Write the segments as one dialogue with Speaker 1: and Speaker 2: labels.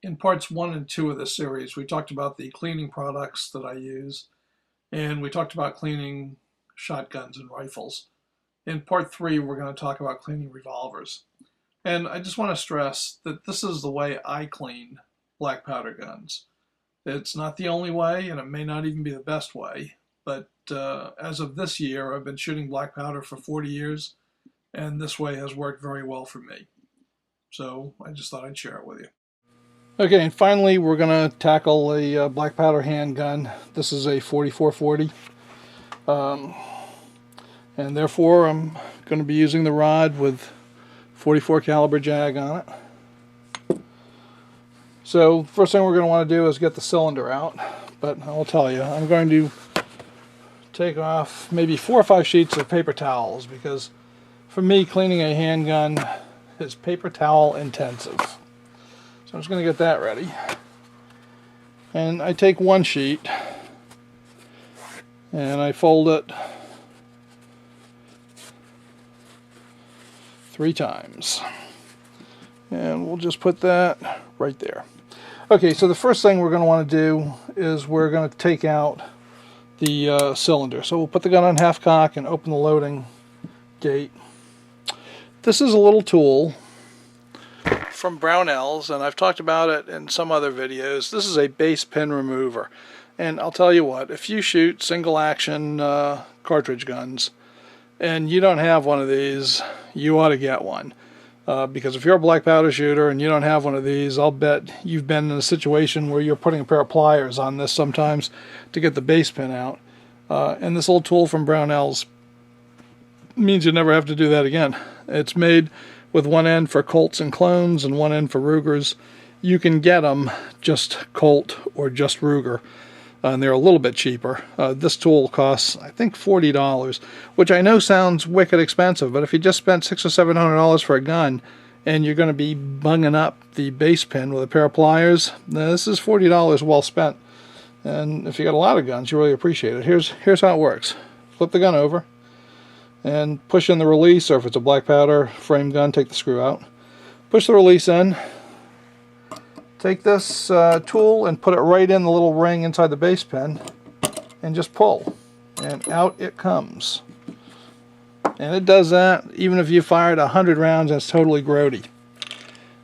Speaker 1: In parts 1 and 2 of this series, we talked about the cleaning products that I use, and we talked about cleaning shotguns and rifles. In part 3, we're going to talk about cleaning revolvers. And I just want to stress that this is the way I clean black powder guns. It's not the only way, and it may not even be the best way, but as of this year, I've been shooting black powder for 40 years, and this way has worked very well for me. So I just thought I'd share it with you. Okay, and finally we're going to tackle a black powder handgun. This is a 4440, and therefore I'm going to be using the rod with 44 caliber jag on it. So first thing we're going to want to do is get the cylinder out, but I'll tell you, I'm going to take off maybe 4 or 5 sheets of paper towels, because for me cleaning a handgun is paper towel intensive. So I'm just going to get that ready. And I take one sheet and I fold it 3 times. And we'll just put that right there. Okay, so the first thing we're going to want to do is we're going to take out the cylinder. So we'll put the gun on half cock and open the loading gate. This is a little tool from Brownells, and I've talked about it in some other videos. This is a base pin remover, and I'll tell you what, if you shoot single action cartridge guns and you don't have one of these, you ought to get one, because if you're a black powder shooter and you don't have one of these, I'll bet you've been in a situation where you're putting a pair of pliers on this sometimes to get the base pin out, and this little tool from Brownells means you never have to do that again. It's made with one end for Colts and clones and one end for Rugers. You can get them just Colt or just Ruger, and they're a little bit cheaper. This tool costs, I think, $40, which I know sounds wicked expensive, but if you just spent $600 or $700 for a gun and you're going to be bunging up the base pin with a pair of pliers, this is $40 well spent. And if you got a lot of guns, you really appreciate it. Here's how it works. Flip the gun over and push in the release, or if it's a black powder frame gun, take the screw out. Push the release in. Take this tool and put it right in the little ring inside the base pin and just pull, and out it comes. And it does that even if you fired 100 rounds and it's totally grody.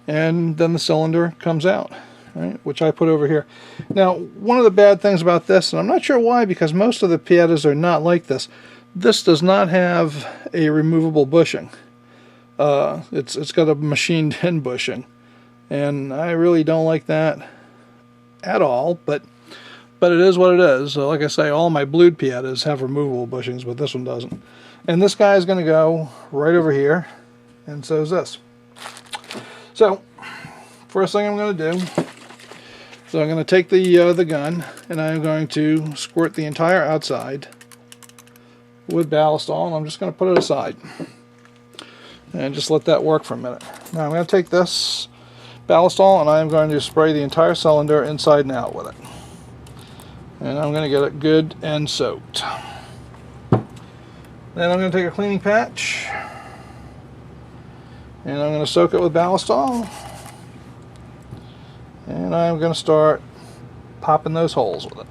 Speaker 1: And then the cylinder comes out, right, which I put over here. Now, one of the bad things about this, and I'm not sure why, because most of the Pietas are not like this, this does not have a removable bushing. It's got a machined in bushing, and I really don't like that at all. But it is what it is. So like I say, all my blued Pietas have removable bushings, but this one doesn't. And this guy is going to go right over here, and so is this. So first thing I'm going to do, so I'm going to take the gun, and I'm going to squirt the entire outside with ballistol, and I'm just going to put it aside and just let that work for a minute. Now I'm going to take this ballistol and I'm going to spray the entire cylinder inside and out with it, and I'm going to get it good and soaked. Then I'm going to take a cleaning patch and I'm going to soak it with ballistol, and I'm going to start popping those holes with it.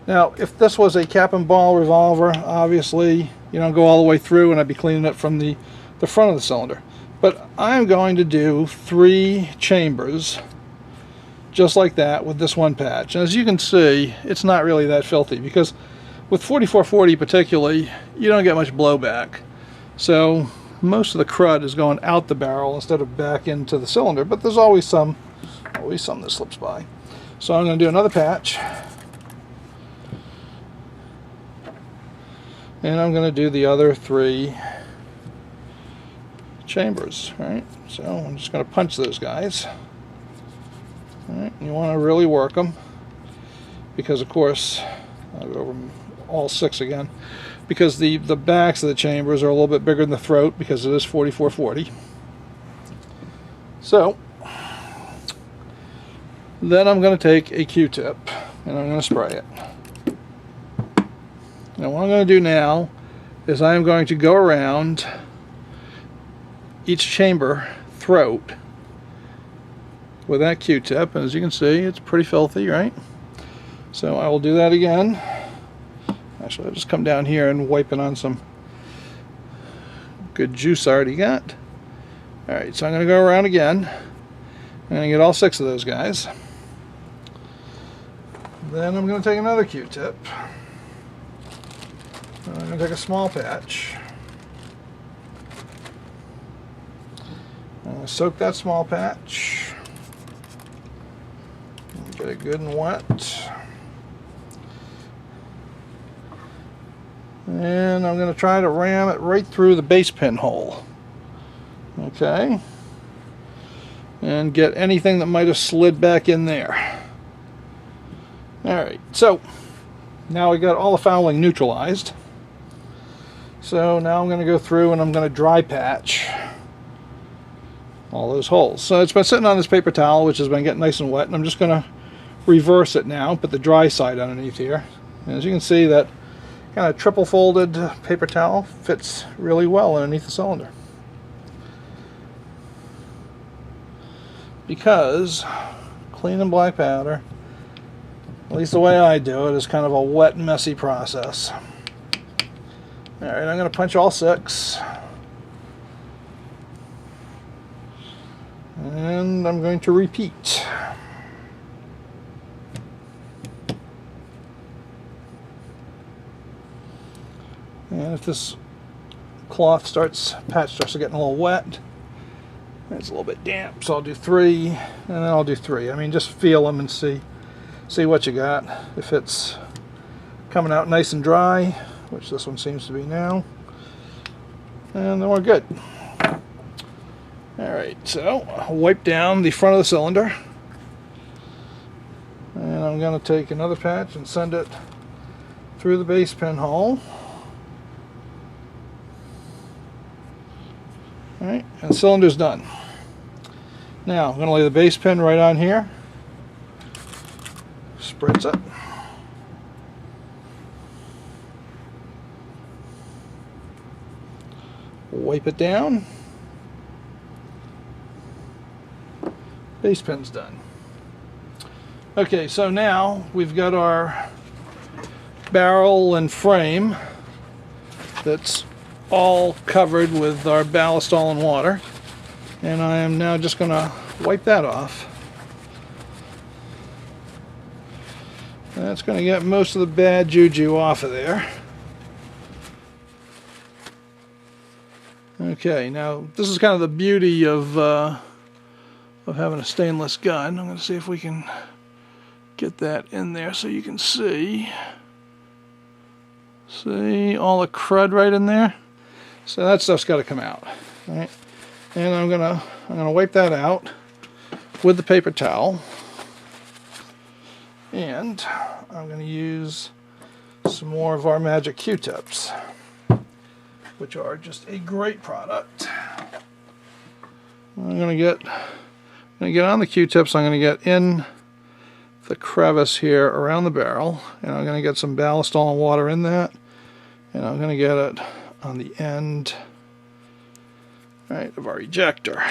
Speaker 1: Now, if this was a cap and ball revolver, obviously you don't go all the way through and I'd be cleaning it from the front of the cylinder. But I'm going to do 3 chambers just like that with this one patch. And as you can see, it's not really that filthy, because with 4440 particularly, you don't get much blowback. So most of the crud is going out the barrel instead of back into the cylinder, but there's always some that slips by. So I'm going to do another patch. And I'm going to do the other 3 chambers, right? So I'm just going to punch those guys. All right, you want to really work them, because of course, I'll go over them all 6 again, because the backs of the chambers are a little bit bigger than the throat, because it is 4440. So then I'm going to take a Q-tip and I'm going to spray it. Now what I'm going to do now is I am going to go around each chamber throat with that Q-tip, and as you can see, it's pretty filthy, right? So I will do that again. Actually, I'll just come down here and wipe it on some good juice I already got. Alright, so I'm going to go around again. I'm going to get all 6 of those guys. Then I'm going to take another Q-tip. I'm going to take a small patch. I'm going to soak that small patch. Get it good and wet. And I'm going to try to ram it right through the base pin hole. Okay. And get anything that might have slid back in there. Alright, so now we got all the fouling neutralized. So now I'm going to go through and I'm going to dry patch all those holes. So it's been sitting on this paper towel, which has been getting nice and wet, and I'm just going to reverse it now, put the dry side underneath here. And as you can see, that kind of triple folded paper towel fits really well underneath the cylinder. Because cleaning black powder, at least the way I do it, is kind of a wet, messy process. Alright, I'm going to punch all 6. And I'm going to repeat. And if this patch starts getting a little wet, it's a little bit damp, so I'll do 3, and then I'll do 3. I mean, just feel them and see what you got. If it's coming out nice and dry, which this one seems to be now, and then we're good. Alright, so I'll wipe down the front of the cylinder, and I'm going to take another patch and send it through the base pin hole. Alright, and the cylinder's done. Now I'm going to lay the base pin right on here, spritz it, wipe it down. Base pin's done. Okay, so now we've got our barrel and frame that's all covered with our ballast all in water, and I am now just going to wipe that off. That's going to get most of the bad juju off of there. Okay, now this is kind of the beauty of having a stainless gun. I'm going to see if we can get that in there so you can see all the crud right in there. So that stuff's got to come out, right? And I'm gonna wipe that out with the paper towel, and I'm going to use some more of our magic Q-tips, which are just a great product. I'm going to get on the Q-tips. I'm going to get in the crevice here around the barrel, and I'm going to get some ballast all in water in that, and I'm going to get it on the end, right, of our ejector.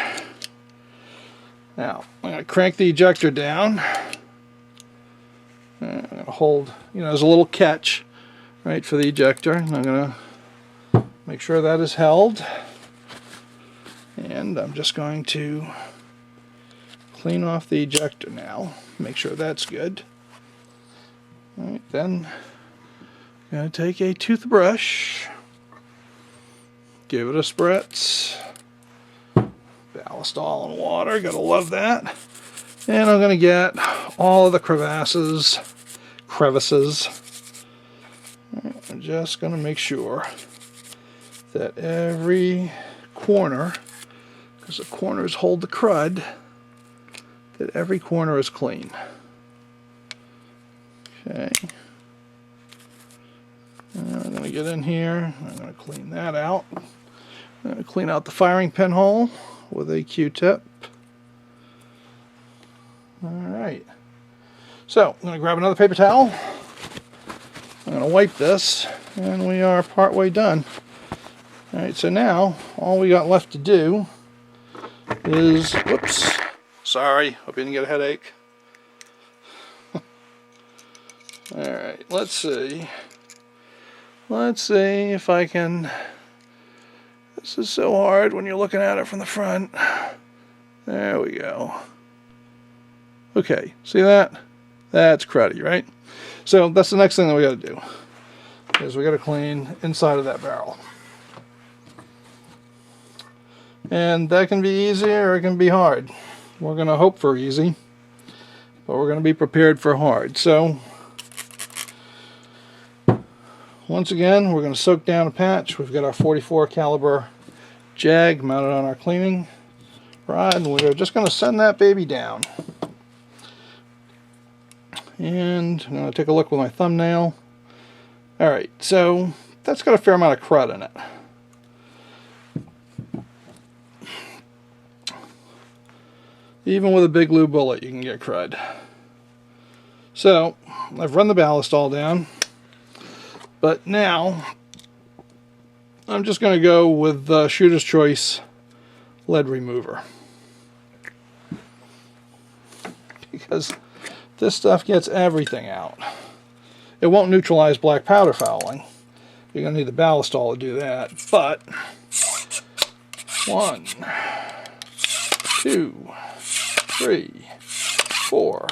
Speaker 1: Now I'm going to crank the ejector down. I'm going to hold, there's a little catch, right, for the ejector, and I'm going to make sure that is held, and I'm just going to clean off the ejector now, make sure that's good. All right, then I'm going to take a toothbrush, give it a spritz, ballast all in water, gotta love that, and I'm going to get all of the crevices. I'm just going to make sure that every corner, because the corners hold the crud, that every corner is clean. Okay. And I'm going to get in here, I'm going to clean that out. I'm going to clean out the firing pin hole with a Q-tip. Alright. So, I'm going to grab another paper towel. I'm going to wipe this, and we are partway done. Alright, so now all we got left to do is, Sorry, hope you didn't get a headache. Alright, let's see. Let's see if I can... This is so hard when you're looking at it from the front. There we go. Okay, see that? That's cruddy, right? So that's the next thing that we got to do. Is we got to clean inside of that barrel. And that can be easy or it can be hard. We're going to hope for easy, but we're going to be prepared for hard. So once again, we're going to soak down a patch. We've got our 44 caliber jag mounted on our cleaning rod, and we're just going to send that baby down. And I'm going to take a look with my thumbnail. Alright, so that's got a fair amount of crud in it. Even with a big blue bullet, you can get crud. So, I've run the ballast all down. But now, I'm just going to go with Shooter's Choice lead remover. Because this stuff gets everything out. It won't neutralize black powder fouling. You're going to need the ballastol to do that. But 1, 2, 3, 4,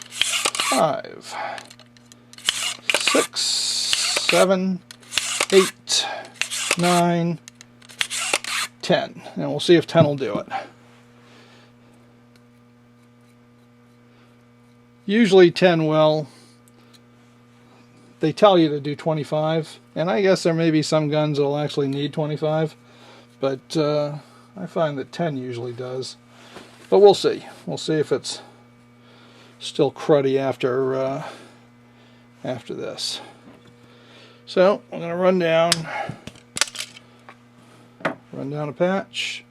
Speaker 1: 5, 6, 7, 8, 9, 10. And we'll see if 10 will do it. Usually 10 will. They tell you to do 25, and I guess there may be some guns that will actually need 25, but I find that 10 usually does. But we'll see. We'll see if it's still cruddy after this. So I'm going to run down a patch.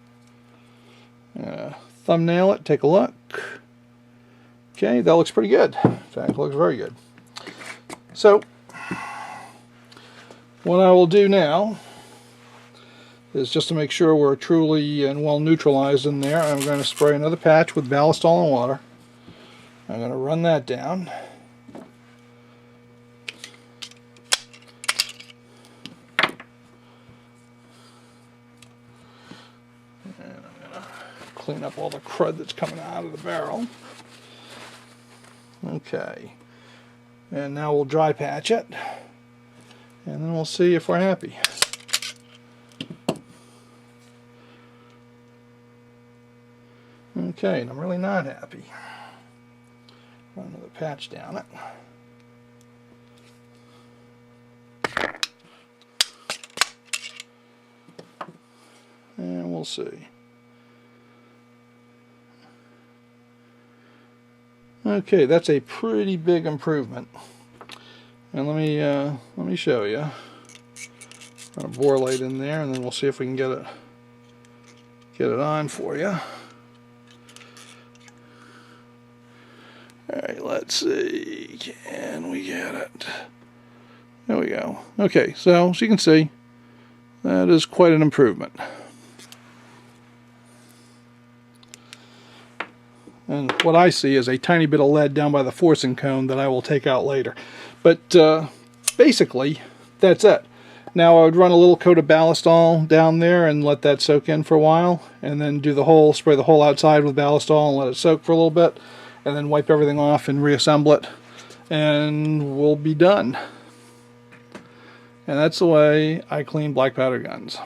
Speaker 1: Thumbnail it. Take a look. Okay, that looks pretty good. In fact, it looks very good. So what I will do now is, just to make sure we're truly and well neutralized in there, I'm going to spray another patch with ballastol and water. I'm going to run that down. And I'm going to clean up all the crud that's coming out of the barrel. Okay. And now we'll dry patch it. And then we'll see if we're happy. Okay, and I'm really not happy. Run another patch down it. And we'll see. Okay, that's a pretty big improvement. And let me show you. Put a bore light in there, and then we'll see if we can get it on for you. Alright, let's see. Can we get it? There we go. Okay, so as you can see, that is quite an improvement. And what I see is a tiny bit of lead down by the forcing cone that I will take out later. But basically, that's it. Now I would run a little coat of ballastol down there and let that soak in for a while, and then do the whole, spray the whole outside with ballastol and let it soak for a little bit, and then wipe everything off and reassemble it, and we'll be done. And that's the way I clean black powder guns.